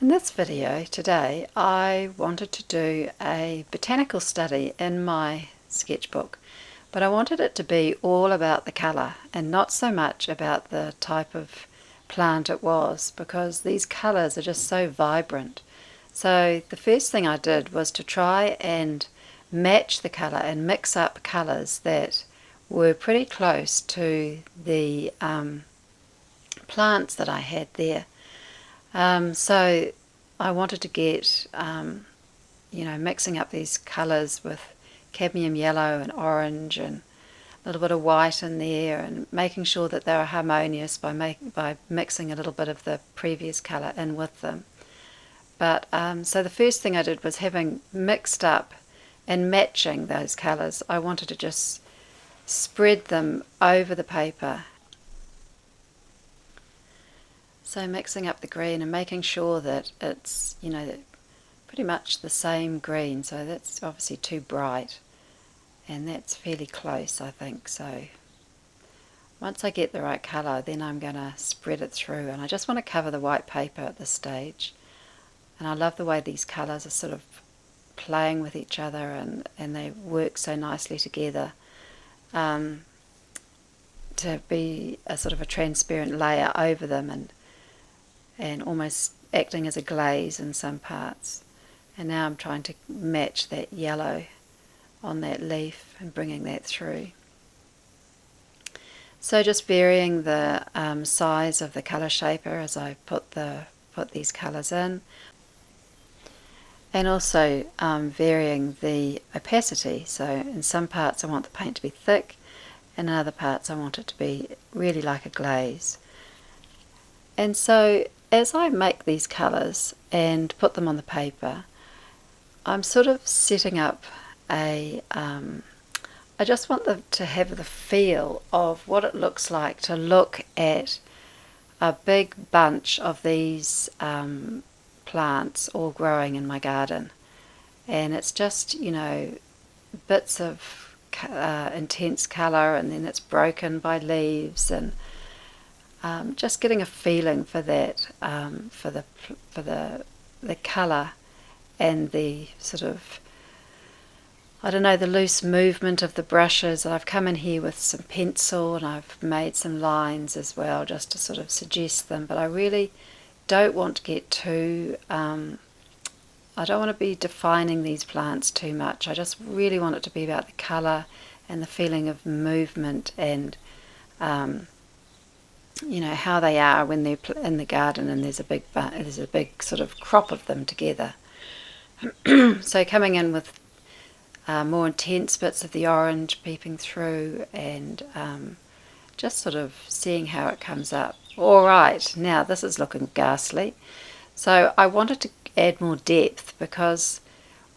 In this video today I wanted to do a botanical study in my sketchbook, but I wanted it to be all about the colour and not so much about the type of plant it was, because these colours are just so vibrant. So the first thing I did was to try and match the colour and mix up colours that were pretty close to the plants that I had there. So I wanted to get, mixing up these colours with cadmium yellow and orange and a little bit of white in there, and making sure that they were harmonious by mixing a little bit of the previous colour in with them. But so the first thing I did was, having mixed up and matching those colours, I wanted to just spread them over the paper. So mixing up the green and making sure that it's, pretty much the same green. So that's obviously too bright, and that's fairly close, I think. So once I get the right colour, then I'm going to spread it through, and I just want to cover the white paper at this stage. And I love the way these colours are sort of playing with each other, and they work so nicely together to be a sort of a transparent layer over them, and almost acting as a glaze in some parts. And now I'm trying to match that yellow on that leaf and bringing that through. So just varying the size of the colour shaper as I put these colours in, and also varying the opacity. So in some parts I want the paint to be thick, and in other parts I want it to be really like a glaze. And so as I make these colours and put them on the paper, I'm sort of setting up I just want them to have the feel of what it looks like to look at a big bunch of these plants all growing in my garden. And it's just, bits of intense colour, and then it's broken by leaves, and just getting a feeling for that, for the colour and the sort of, the loose movement of the brushes. I've come in here with some pencil and I've made some lines as well, just to sort of suggest them, but I really don't want to get too, I don't want to be defining these plants too much. I just really want it to be about the colour and the feeling of movement, and how they are when they're in the garden and there's a big sort of crop of them together. So coming in with more intense bits of the orange peeping through, and just sort of seeing how it comes up. Alright, now this is looking ghastly. So I wanted to add more depth, because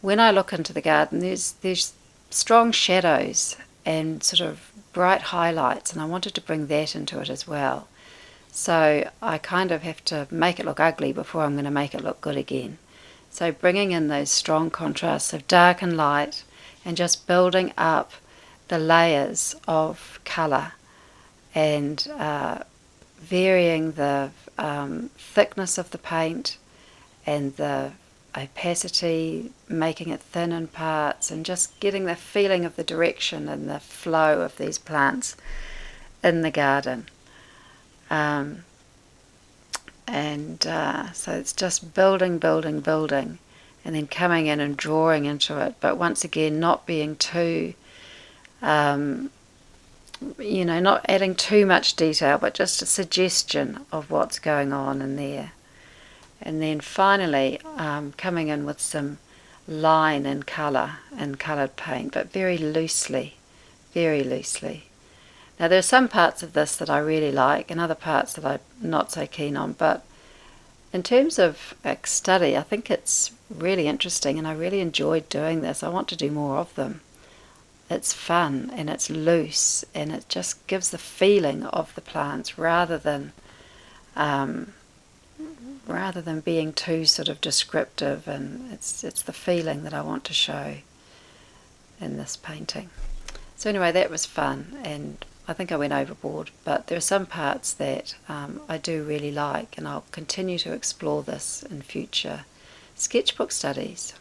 when I look into the garden there's strong shadows and sort of bright highlights, and I wanted to bring that into it as well. So I kind of have to make it look ugly before I'm going to make it look good again. So bringing in those strong contrasts of dark and light, and just building up the layers of colour, and varying the thickness of the paint and the opacity, making it thin in parts, and just getting the feeling of the direction and the flow of these plants in the garden. So it's just building, and then coming in and drawing into it, but once again not being too, not adding too much detail, but just a suggestion of what's going on in there. And then finally coming in with some line and colour and coloured paint, but very loosely. Now there are some parts of this that I really like, and other parts that I'm not so keen on, but in terms of a study, I think it's really interesting, and I really enjoyed doing this. I want to do more of them. It's fun, and it's loose, and it just gives the feeling of the plants, rather than being too sort of descriptive, and it's the feeling that I want to show in this painting. So anyway, that was fun, and I think I went overboard, but there are some parts that I do really like, and I'll continue to explore this in future sketchbook studies.